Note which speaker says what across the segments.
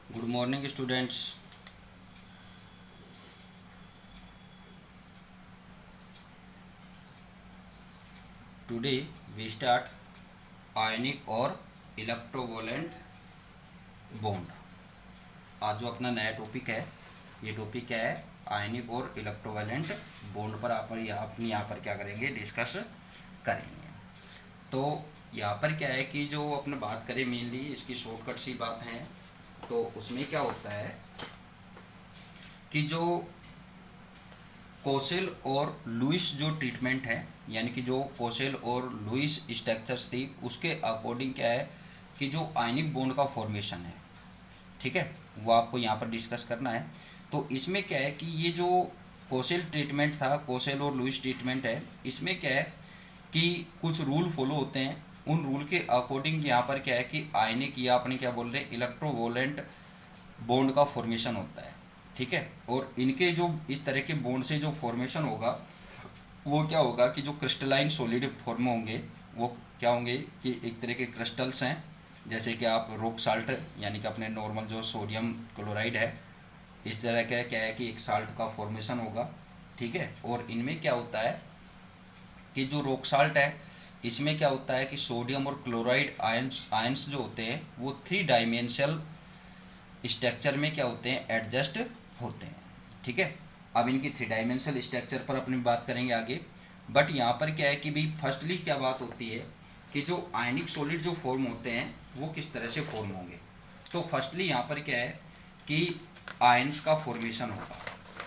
Speaker 1: Good morning, students. Today we start ionic और इलेक्ट्रोवोलेंट bond. आज जो अपना नया टॉपिक है, ये टॉपिक क्या है? आयनिक और इलेक्ट्रोवोलेंट बॉन्ड पर अपनी यहाँ पर क्या करेंगे, डिस्कस करेंगे। तो यहाँ पर क्या है कि जो अपने बात करें मेनली इसकी शॉर्टकट सी बात है, तो उसमें क्या होता है कि जो कोसेल और लुइस जो ट्रीटमेंट है, यानी कि जो कोसेल और लुइस स्ट्रक्चर्स थी, उसके अकॉर्डिंग क्या है कि जो आयनिक बॉन्ड का फॉर्मेशन है, ठीक है, वो आपको यहाँ पर डिस्कस करना है। तो इसमें क्या है कि ये जो कोसेल ट्रीटमेंट था, कोसेल और लुइस ट्रीटमेंट है, इसमें क्या है कि कुछ रूल फॉलो होते हैं। उन रूल के अकॉर्डिंग यहाँ पर क्या है कि आयनिक या अपने क्या बोल रहे हैं, इलेक्ट्रोवोलेंट बॉन्ड का फॉर्मेशन होता है, ठीक है। और इनके जो इस तरह के बॉन्ड से जो फॉर्मेशन होगा वो क्या होगा कि जो क्रिस्टलाइन सॉलिड फॉर्म होंगे वो क्या होंगे कि एक तरह के क्रिस्टल्स हैं, जैसे कि आप रॉक साल्ट यानी कि अपने नॉर्मल जो सोडियम क्लोराइड है, इस तरह का क्या है कि एक साल्ट का फॉर्मेशन होगा, ठीक है। और इनमें क्या होता है कि जो रॉक साल्ट है, इसमें क्या होता है कि सोडियम और क्लोराइड आयंस जो होते हैं वो 3 डायमेंशनल स्ट्रक्चर में क्या होते हैं, एडजस्ट होते हैं, ठीक है। अब इनकी 3 डायमेंशनल स्ट्रक्चर पर अपनी बात करेंगे आगे। बट यहाँ पर क्या है कि भाई फर्स्टली क्या बात होती है कि जो आयनिक सॉलिड जो फॉर्म होते हैं वो किस तरह से फॉर्म होंगे। तो फर्स्टली यहाँ पर क्या है कि आयंस का फॉर्मेशन होगा।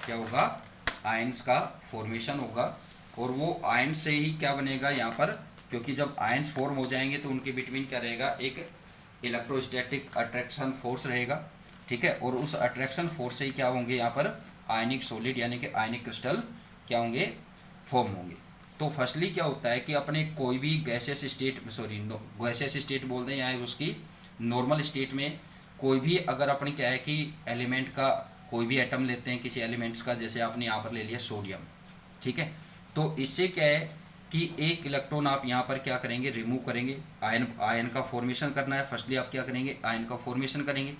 Speaker 1: क्या होगा? आयंस का फॉर्मेशन होगा। और वो आयन से ही क्या बनेगा यहाँ पर, क्योंकि जब आयंस फॉर्म हो जाएंगे तो उनके बिटवीन क्या रहेगा, एक इलेक्ट्रोस्टैटिक अट्रैक्शन फोर्स रहेगा, ठीक है। और उस अट्रैक्शन फोर्स से ही क्या होंगे यहाँ पर आयनिक सॉलिड यानी कि आयनिक क्रिस्टल क्या होंगे, फॉर्म होंगे। तो फर्स्टली क्या होता है कि अपने कोई भी गैसियस स्टेट, गैसियस स्टेट बोल दें या उसकी नॉर्मल स्टेट में कोई भी अगर अपने क्या है कि एलिमेंट का कोई भी एटम लेते हैं किसी एलिमेंट्स का, जैसे आपने यहाँ पर ले लिया सोडियम, ठीक है। तो इससे क्या है कि एक इलेक्ट्रॉन आप यहाँ पर क्या करेंगे, रिमूव करेंगे। आयन का फॉर्मेशन करना है, फर्स्टली आप क्या करेंगे, आयन का फॉर्मेशन करेंगे।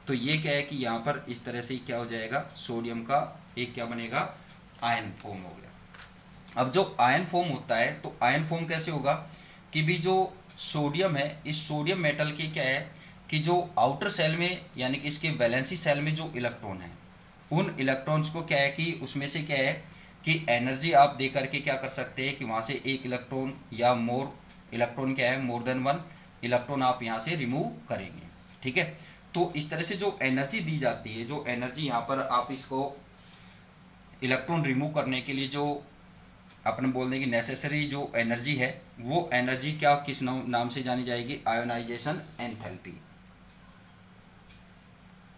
Speaker 1: तो ये क्या है कि यहाँ पर इस तरह से क्या हो जाएगा, सोडियम का एक क्या बनेगा, आयन फॉर्म हो गया। अब जो आयन फॉर्म होता है तो आयन फॉर्म कैसे होगा कि भी जो सोडियम है, इस सोडियम मेटल की क्या है कि जो आउटर सेल में यानी कि इसके वैलेंसी सेल में जो इलेक्ट्रॉन है, उन इलेक्ट्रॉन्स को क्या है कि उसमें से क्या है कि एनर्जी आप दे करके क्या कर सकते हैं कि वहाँ से एक इलेक्ट्रॉन या मोर इलेक्ट्रॉन क्या है, मोर देन वन इलेक्ट्रॉन आप यहाँ से रिमूव करेंगे, ठीक है। तो इस तरह से जो एनर्जी दी जाती है, जो एनर्जी यहाँ पर आप इसको इलेक्ट्रॉन रिमूव करने के लिए जो अपने बोलने की नेसेसरी जो एनर्जी है, वो एनर्जी क्या किस नाम से जानी जाएगी, ionization enthalpy.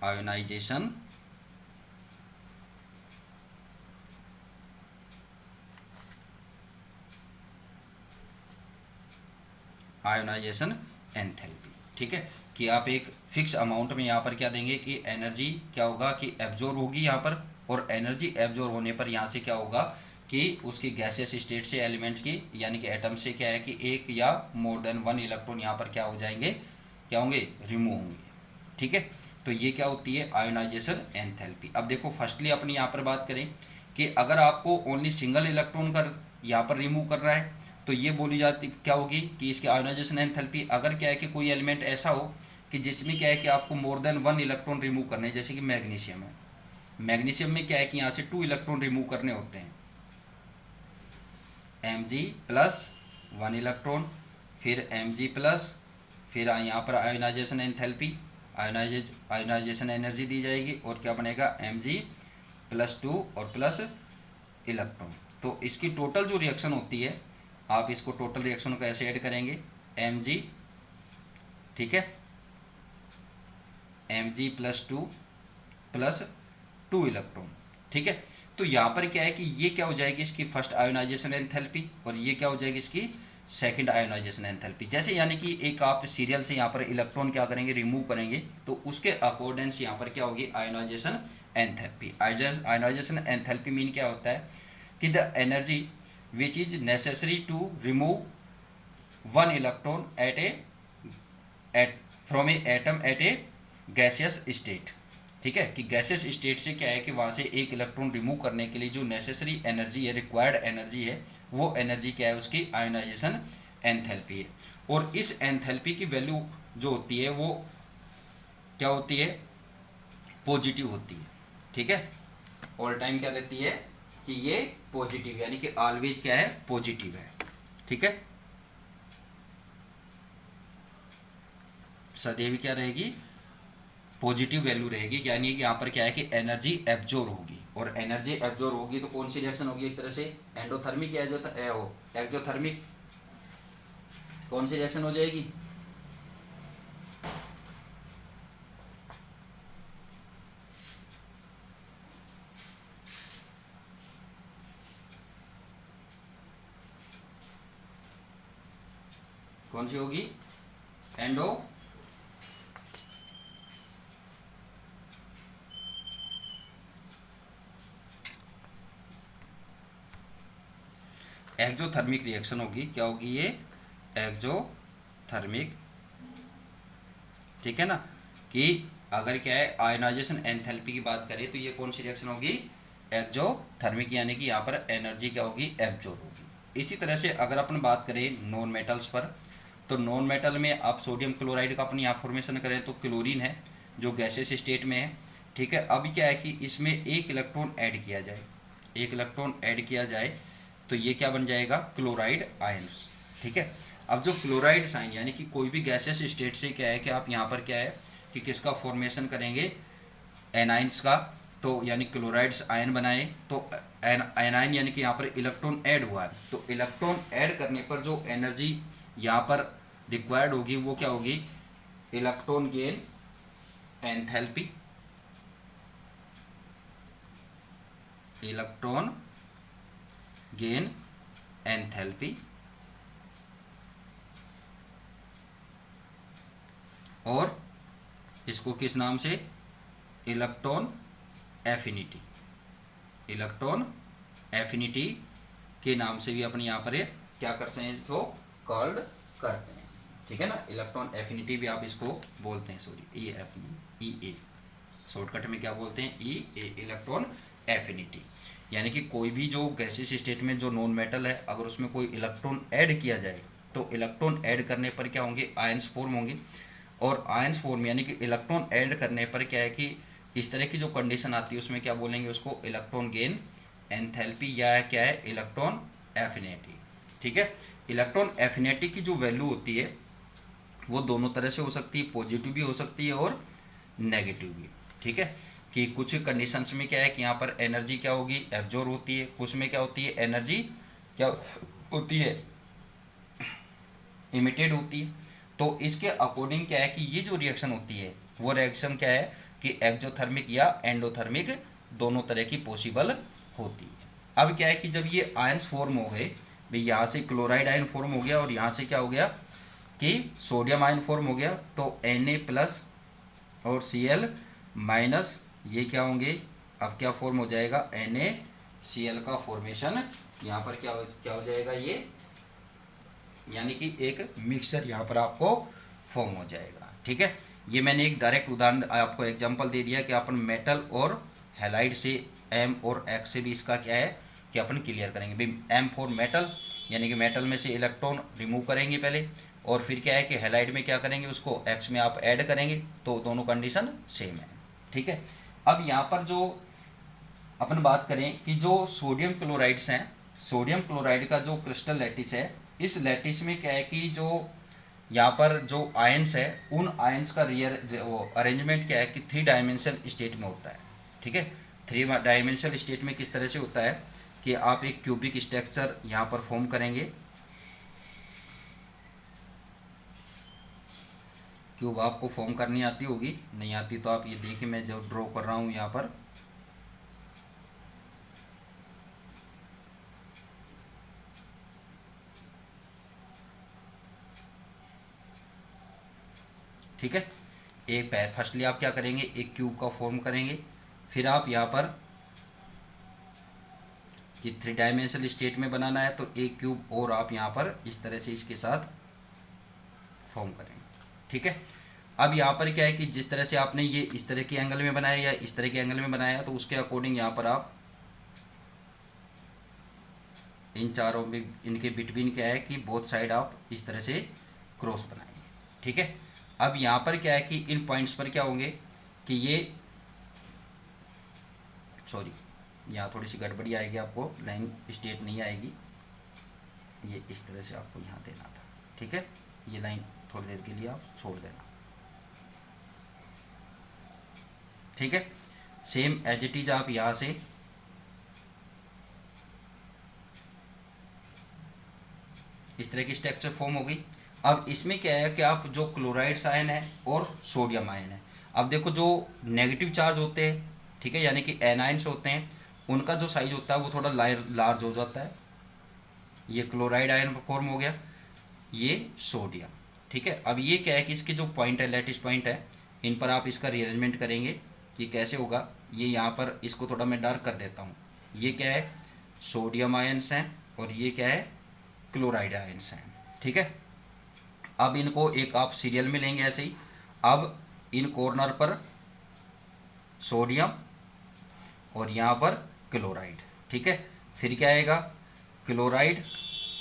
Speaker 1: Ionization ionization enthalpy, ठीक है। कि आप एक फिक्स अमाउंट में यहाँ पर क्या देंगे कि एनर्जी क्या होगा कि एब्जॉर्ब होगी यहाँ पर, और एनर्जी एब्जॉर्ब होने पर यहाँ से क्या होगा कि उसकी गैसियस स्टेट से एलिमेंट की यानी कि एटम से क्या है कि एक या मोर देन वन इलेक्ट्रॉन यहाँ पर क्या हो जाएंगे, क्या होंगे, रिमूव होंगे, ठीक है। तो ये क्या होती है, आयोनाइजेशन एंथैल्पी। अब देखो फर्स्टली अपनी यहाँ पर बात करें कि अगर आपको ओनली सिंगल इलेक्ट्रॉन का यहाँ पर रिमूव कर रहा है तो ये बोली जाती क्या होगी कि इसकी आयोनाइजेशन एंथैल्पी। अगर क्या है कि कोई एलिमेंट ऐसा हो कि जिसमें क्या है कि आपको more than one electron remove करने, जैसे कि मैग्नीशियम है, मैग्नीशियम में क्या है कि यहाँ से 2 इलेक्ट्रॉन रिमूव करने होते हैं, Mg प्लस 1 इलेक्ट्रॉन, फिर Mg प्लस, फिर यहाँ पर आयोनाइजेशन एंथैल्पी, आयोनाइजेशन एनर्जी दी जाएगी और क्या बनेगा, Mg प्लस 2 और प्लस इलेक्ट्रॉन। तो इसकी टोटल जो रिएक्शन होती है, आप इसको टोटल रिएक्शन को ऐसे ऐड करेंगे, Mg, ठीक है, Mg प्लस 2 प्लस 2 इलेक्ट्रॉन, ठीक है। तो यहाँ पर क्या है कि ये क्या हो जाएगी इसकी फर्स्ट आयोनाइजेशन एंथैल्पी, और ये क्या हो जाएगी इसकी सेकंड आयोनाइजेशन एंथैल्पी। जैसे यानी कि एक आप सीरियल से यहाँ पर इलेक्ट्रॉन क्या करेंगे, रिमूव करेंगे, तो उसके अकॉर्डेंस यहाँ पर क्या होगी, ionization enthalpy. Ionization enthalpy mean क्या होता है कि the energy which is necessary to remove one electron at from a atom at a gaseous state. ठीक है, कि गैसियस स्टेट से क्या है कि वहाँ से एक इलेक्ट्रॉन रिमूव करने के लिए जो नेसेसरी एनर्जी है, रिक्वायर्ड एनर्जी है, वो एनर्जी क्या है, उसकी आयोनाइजेशन एंथैल्पी है। और इस एंथैल्पी की वैल्यू जो होती है वो क्या होती है, पॉजिटिव होती है। ठीक है, ऑल टाइम क्या रहती है कि ये पॉजिटिव, यानी कि ऑलवेज क्या है, पॉजिटिव है। ठीक है, सदैव क्या रहेगी, पॉजिटिव वैल्यू रहेगी, यानी कि यहाँ पर क्या है कि एनर्जी एब्जॉर्ब होगी। और एनर्जी एब्जॉर्ब होगी तो कौन सी रिएक्शन होगी, एक तरह से एंडोथर्मिक या एक्जोथर्मिक, कौन सी रिएक्शन हो जाएगी, कौन सी होगी, एंडो एक्जोथर्मिक रिएक्शन होगी। क्या होगी ये, एक्जोथर्मिक। ठीक है ना, कि अगर क्या है आयोनाइजेशन एंथैल्पी की बात करें तो ये कौन सी रिएक्शन होगी, एक्जोथर्मिक, यानी कि यहाँ पर एनर्जी क्या होगी, एब्जॉर्ब होगी। इसी तरह से अगर अपन बात करें नॉन मेटल्स पर, तो नॉन मेटल में आप सोडियम क्लोराइड का अपन यहाँ फॉर्मेशन करें तो क्लोरीन है जो गैसेस स्टेट में है। ठीक है, अब क्या है कि इसमें एक इलेक्ट्रॉन ऐड किया जाए, एक इलेक्ट्रॉन ऐड किया जाए तो ये क्या बन जाएगा, क्लोराइड आयंस। ठीक है, अब जो क्लोराइड साइन यानी कि कोई भी गैसेस स्टेट से क्या है कि आप यहाँ पर क्या है कि किसका फॉर्मेशन करेंगे, एनाइंस का, तो यानी क्लोराइड्स आयन बनाए तो एनाइन यानी कि यहाँ पर इलेक्ट्रॉन ऐड हुआ है, तो इलेक्ट्रॉन ऐड करने पर जो एनर्जी यहाँ पर रिक्वायर्ड होगी वो क्या होगी, electron gain enthalpy, electron gain enthalpy, और इसको किस नाम से, इलेक्ट्रॉन एफिनिटी, इलेक्ट्रॉन एफिनिटी के नाम से भी अपन यहाँ पर क्या करते हैं, इसको कॉल्ड करते हैं। ठीक है ना, इलेक्ट्रॉन एफिनिटी भी आप इसको बोलते हैं, सॉरी ई ए शॉर्टकट में क्या बोलते हैं, ई ए, इलेक्ट्रॉन एफिनिटी। यानी कि कोई भी जो गैसियस स्टेट में जो नॉन मेटल है, अगर उसमें कोई इलेक्ट्रॉन ऐड किया जाए तो इलेक्ट्रॉन ऐड करने पर क्या होंगे, आयंस फॉर्म होंगे। और आयंस फॉर्म यानी कि इलेक्ट्रॉन ऐड करने पर क्या है कि इस तरह की जो कंडीशन आती है उसमें क्या बोलेंगे, उसको इलेक्ट्रॉन गेन एंथैल्पी या क्या है, इलेक्ट्रॉन एफिनिटी। ठीक है, इलेक्ट्रॉन एफिनिटी की जो वैल्यू होती है वो दोनों तरह से हो सकती है, पॉजिटिव भी हो सकती है और नेगेटिव भी। ठीक है, कि कुछ कंडीशंस में क्या है कि यहाँ पर एनर्जी क्या होगी, एब्जॉर्ब होती है, कुछ में क्या होती है, एनर्जी क्या होती है, इमिटेड होती है। तो इसके अकॉर्डिंग क्या है कि ये जो रिएक्शन होती है वो रिएक्शन क्या है कि एक्जोथर्मिक या एंडोथर्मिक दोनों तरह की पॉसिबल होती है। अब क्या है कि जब ये आयंस फॉर्म हो गए, भाई यहाँ से क्लोराइड आयन फॉर्म हो गया और यहाँ से क्या हो गया कि सोडियम आयन फॉर्म हो गया, तो Na+ और Cl- ये क्या होंगे, अब क्या फॉर्म हो जाएगा, NaCl का फॉर्मेशन यहाँ पर क्या हो जाएगा ये, यानी कि एक मिक्सचर यहाँ पर आपको फॉर्म हो जाएगा। ठीक है, ये मैंने एक डायरेक्ट उदाहरण आपको एग्जांपल दे दिया कि अपन मेटल और हैलाइड से M और X से भी इसका क्या है कि अपन क्लियर करेंगे। भाई M फॉर मेटल, यानी कि मेटल में से इलेक्ट्रॉन रिमूव करेंगे पहले, और फिर क्या है कि हैलाइड में क्या करेंगे, उसको X में आप ऐड करेंगे, तो दोनों कंडीशन सेम है। ठीक है, अब यहाँ पर जो अपन बात करें कि जो सोडियम क्लोराइड्स हैं, सोडियम क्लोराइड का जो क्रिस्टल लैटिस है, इस लैटिस में क्या है कि जो यहाँ पर जो आयंस है, उन आयंस का वो अरेंजमेंट क्या है कि 3 डायमेंशनल स्टेट में होता है। ठीक है, 3 डायमेंशनल स्टेट में किस तरह से होता है कि आप एक क्यूबिक स्ट्रक्चर यहाँ पर फॉर्म करेंगे, क्यूब आपको फॉर्म करनी आती होगी, नहीं आती तो आप ये देखिए मैं जो ड्रॉ कर रहा हूँ यहाँ पर, ठीक है। एक फर्स्टली आप क्या करेंगे, एक क्यूब का फॉर्म करेंगे, फिर आप यहाँ पर कि 3 डायमेंशनल स्टेट में बनाना है तो एक क्यूब और आप यहाँ पर इस तरह से इसके साथ फॉर्म करेंगे। ठीक है, अब यहाँ पर क्या है कि जिस तरह से आपने ये इस तरह के एंगल में बनाया या इस तरह के एंगल में बनाया, तो उसके अकॉर्डिंग यहाँ पर आप इन चारों में इनके बिटवीन क्या है कि बोथ साइड आप इस तरह से क्रॉस बनाएंगे। ठीक है, अब यहाँ पर क्या है कि इन पॉइंट्स पर क्या होंगे कि ये, सॉरी यहाँ थोड़ी सी गड़बड़ी आएगी, आपको लाइन स्ट्रेट नहीं आएगी, ये इस तरह से आपको यहाँ देना था। ठीक है, ये लाइन थोड़ी देर के लिए आप छोड़ देना। ठीक है, सेम एज इट इज आप यहाँ से इस तरह की स्ट्रक्चर फॉर्म हो गई। अब इसमें क्या है कि आप जो क्लोराइड्स आयन है और सोडियम आयन है, अब देखो जो नेगेटिव चार्ज होते हैं, ठीक है, यानी कि एनाइंस होते हैं, उनका जो साइज होता है वो थोड़ा लार्ज हो जाता है। ये क्लोराइड आयन फॉर्म हो गया, ये सोडियम। ठीक है, अब ये क्या है कि इसके जो पॉइंट है, लैटिस पॉइंट है, इन पर आप इसका रीअरेंजमेंट करेंगे कि कैसे होगा। ये यहाँ पर इसको थोड़ा मैं डार्क कर देता हूँ। ये क्या है, सोडियम आयन्स हैं और ये क्या है, क्लोराइड आयन्स हैं। ठीक है, अब इनको एक आप सीरियल में लेंगे ऐसे ही। अब इन कॉर्नर पर सोडियम और यहाँ पर क्लोराइड। ठीक है, फिर क्या आएगा, क्लोराइड,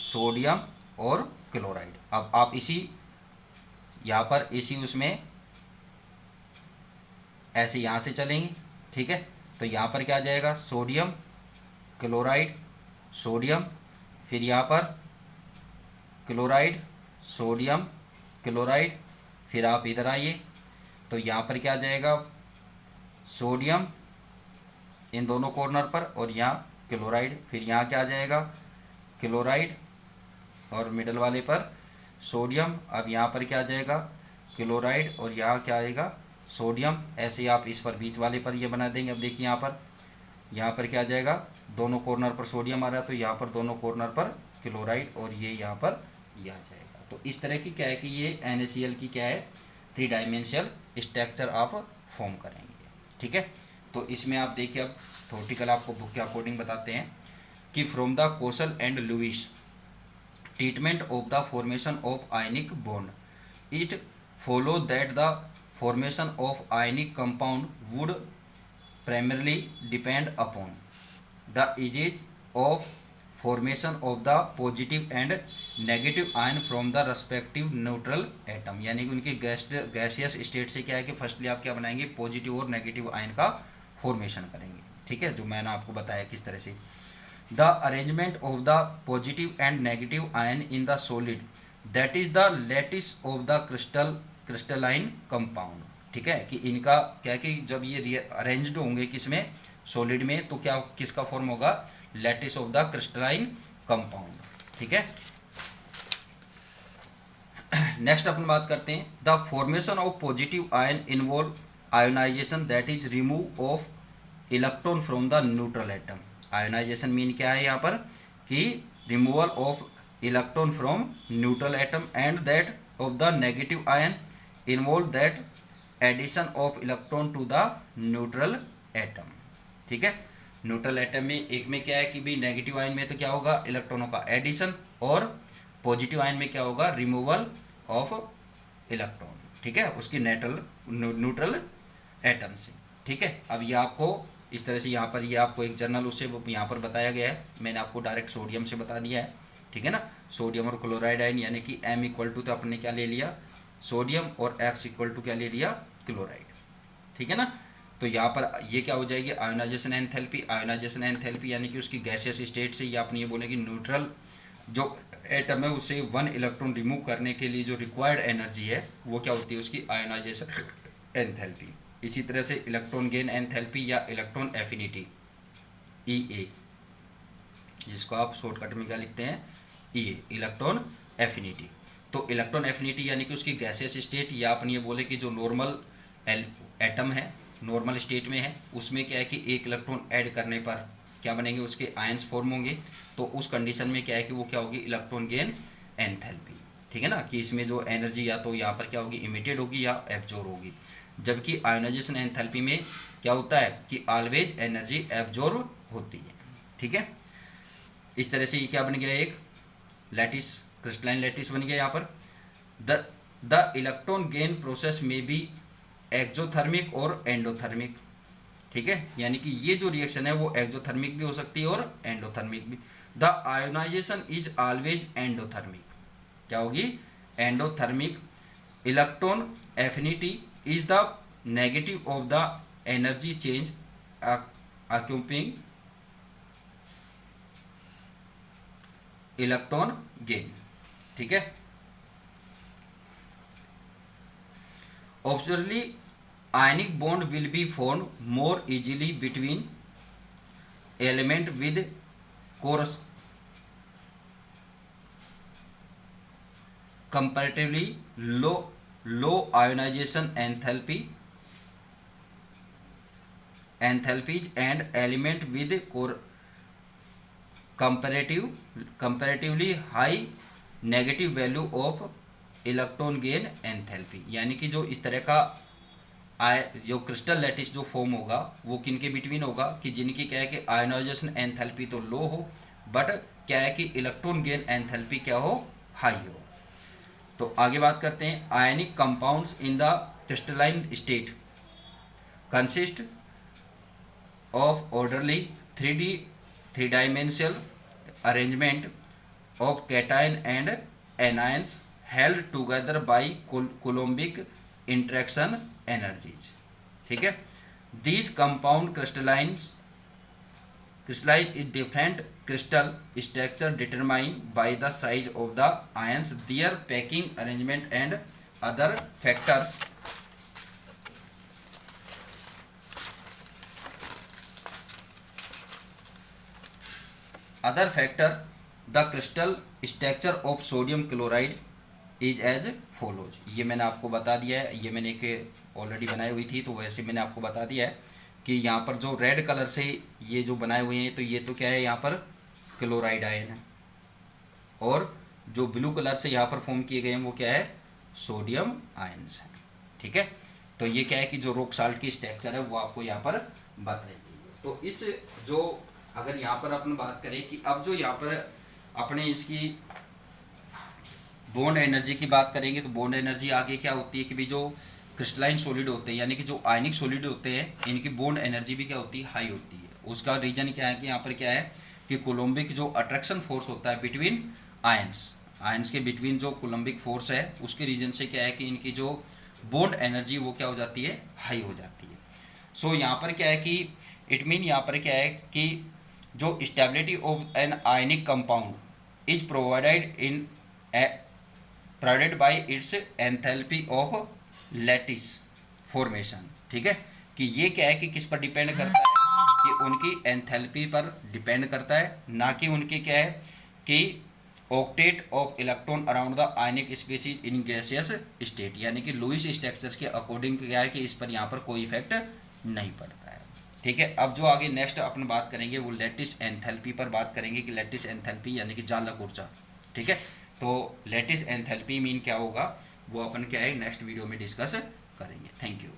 Speaker 1: सोडियम और क्लोराइड। अब आप इसी यहाँ पर इसी उसमें ऐसे यहाँ से चलेंगे। ठीक है, तो यहाँ पर क्या आ जाएगा, सोडियम, क्लोराइड, सोडियम, फिर यहाँ पर क्लोराइड, सोडियम, क्लोराइड, फिर आप इधर आइए तो यहाँ पर क्या आ जाएगा, सोडियम इन दोनों कॉर्नर पर और यहाँ क्लोराइड, फिर यहाँ क्या आ जाएगा, क्लोराइड और मिडल वाले पर सोडियम। अब यहाँ पर क्या आ जाएगा, क्लोराइड और यहाँ क्या आएगा, सोडियम। ऐसे ही आप इस पर बीच वाले पर ये बना देंगे। अब देखिए यहाँ पर क्या आ जाएगा, दोनों कॉर्नर पर सोडियम आ रहा है तो यहाँ पर दोनों कॉर्नर पर क्लोराइड और ये यहाँ पर ये आ जाएगा। तो इस तरह की क्या है कि ये NaCl की क्या है, 3 डायमेंशनल स्ट्रक्चर आप फॉर्म करेंगे। ठीक है, तो इसमें आप देखिए, अब थ्योरेटिकल आपको बुक के अकॉर्डिंग बताते हैं कि from the Kossel and Lewis treatment of the formation of ionic bond, it follow that the formation of ionic compound would primarily depend upon the edges of formation of the positive and negative ion from the respective neutral atom। यानी कि उनकी gaseous state से क्या है कि firstly आप क्या बनाएंगे, पॉजिटिव और नेगेटिव आयन का फॉर्मेशन करेंगे। ठीक है, जो मैंने आपको बताया किस तरह से। The arrangement of the positive and negative ion in the solid that is the lattice of the crystalline compound. ठीक है, कि इनका क्या है कि जब ये अरेंज्ड होंगे किसमें, सॉलिड में, तो क्या किसका फॉर्म होगा, lattice of the crystalline compound. ठीक है, नेक्स्ट अपन बात करते हैं, the formation of positive ion involve ionization that is remove of electron from the neutral atom. Ionization mean क्या है यहाँ पर कि removal of electron from neutral atom, and that of the negative ion involve that addition of electron to the neutral atom. ठीक है, neutral atom में एक में क्या है कि भी नेगेटिव आयन में तो क्या होगा, इलेक्ट्रॉनों का एडिशन, और पॉजिटिव आयन में क्या होगा, रिमूवल ऑफ इलेक्ट्रॉन। ठीक है, उसकी न्यूट्रल एटम से। ठीक है, अब ये आपको इस तरह से यहाँ पर ये आपको एक जर्नल उससे यहाँ पर बताया गया है, मैंने आपको डायरेक्ट सोडियम से बता दिया है। ठीक है ना, सोडियम और क्लोराइड आयन, यानी कि M = तो अपने क्या ले लिया, सोडियम, और X = क्या ले लिया, क्लोराइड। ठीक है ना, तो यहाँ पर ये क्या हो जाएगी, आयोनाइजेशन एंथैल्पी। आयोनाइजेशन एंथैल्पी यानी कि उसकी गैसियस स्टेट से, या अपनी ये बोलेगी न्यूट्रल जो एटम है उसे 1 इलेक्ट्रॉन रिमूव करने के लिए जो रिक्वायर्ड एनर्जी है वो क्या होती है, उसकी आयोनाइजेशन एंथैल्पी। इसी तरह से इलेक्ट्रॉन गेन एंथैल्पी या इलेक्ट्रॉन एफिनिटी, EA, जिसको आप शॉर्टकट में क्या लिखते हैं, EA, इलेक्ट्रॉन एफिनिटी। तो इलेक्ट्रॉन एफिनिटी यानी कि उसकी गैसियस स्टेट, या अपन ये बोले कि जो नॉर्मल एटम है, नॉर्मल स्टेट में है, उसमें क्या है कि एक इलेक्ट्रॉन ऐड करने पर क्या बनेंगे, उसके आयंस फॉर्म होंगे। तो उस कंडीशन में क्या है कि वो क्या होगी, इलेक्ट्रॉन गेन एंथैल्पी। ठीक है ना, कि इसमें जो एनर्जी या तो यहाँ पर क्या होगी, इमिटेड होगी या एब्जॉर्ब होगी। जबकि आयोनाइजेशन एंथैल्पी में क्या होता है कि ऑलवेज एनर्जी एब्जॉर्ब होती है। ठीक है, इस तरह से ये क्या बन गया, एक लैटिस, क्रिस्टलाइन लैटिस बन गया यहाँ पर। The the electron gain process में बी एक्सोथर्मिक और एंडोथर्मिक। ठीक है, यानी कि ये जो रिएक्शन है वो एक्सोथर्मिक भी हो सकती है और एंडोथर्मिक भी। The ionization is always endothermic. क्या होगी? Endothermic. Electron affinity is the negative of the energy change accompanying electron gain. ठीक है, observably ionic bond will be formed more easily between element with comparatively low ionization enthalpies and element with comparatively high negative value of electron gain enthalpy. यानी कि जो इस तरह का जो crystal lattice जो फॉर्म होगा वो किन के बिटवीन होगा कि जिनकी क्या है कि आयोनाइजेशन एंथैल्पी तो लो हो, बट क्या है कि इलेक्ट्रॉन गेन एंथैल्पी क्या हो? हाई हो। तो आगे बात करते हैं। Ionic compounds in the crystalline state consist of orderly 3 dimensional arrangement of cation and anions held together by coulombic interaction energies। ठीक है, these compound crystallize in different crystal structure determined by the size of the ions, their packing arrangement and other factors। the crystal structure of sodium chloride is as follows. ये मैंने आपको बता दिया है, ये मैंने एक ऑलरेडी बनाई हुई थी तो वैसे मैंने आपको बता दिया है कि यहाँ पर जो रेड कलर से ये जो बनाए हुए हैं तो ये तो क्या है, यहाँ पर क्लोराइड आयन है, और जो ब्लू कलर से यहाँ पर फॉर्म किए गए हैं वो क्या है? सोडियम आयन्स है। ठीक है, तो ये क्या है कि जो रॉक साल्ट की स्ट्रक्चर है वो आपको यहाँ पर बताई गई है। तो इस जो अगर यहाँ पर अपन बात करें कि अब जो यहाँ पर अपने इसकी बॉन्ड एनर्जी की बात करेंगे तो बॉन्ड एनर्जी आगे क्या होती है कि भी जो क्रिस्टलाइन सॉलिड होते हैं यानी कि जो आयनिक सॉलिड होते हैं इनकी बॉन्ड एनर्जी भी क्या होती है? हाई होती है। उसका रीजन क्या है कि यहाँ पर क्या है कि कोलम्बिक जो अट्रैक्शन फोर्स होता है बिटवीन आयंस के बिटवीन जो कोलम्बिक फोर्स है उसके रीजन से क्या है कि इनकी जो बॉन्ड एनर्जी वो क्या हो जाती है? हाई हो जाती है। सो यहाँ पर क्या है कि इट मीन यहाँ पर क्या है कि जो stability of an ionic compound is provided by it's enthalpy of lattice formation. ठीक है, कि ये क्या है कि किस पर डिपेंड करता है कि उनकी एंथैल्पी पर डिपेंड करता है, ना कि उनकी क्या है कि octet of electron around the ionic species in gaseous state. यानी कि लुईस स्ट्रक्चर्स के अकॉर्डिंग क्या है कि इस पर यहाँ पर कोई इफेक्ट नहीं पड़ता है। ठीक है, अब जो आगे नेक्स्ट अपन बात करेंगे वो लैटिस एंथैल्पी पर बात करेंगे कि लैटिस एंथैल्पी यानी कि जालक ऊर्जा। ठीक है, तो लैटिस एंथैल्पी मीन क्या होगा वो अपन क्या है नेक्स्ट वीडियो में डिस्कस करेंगे। Thank you.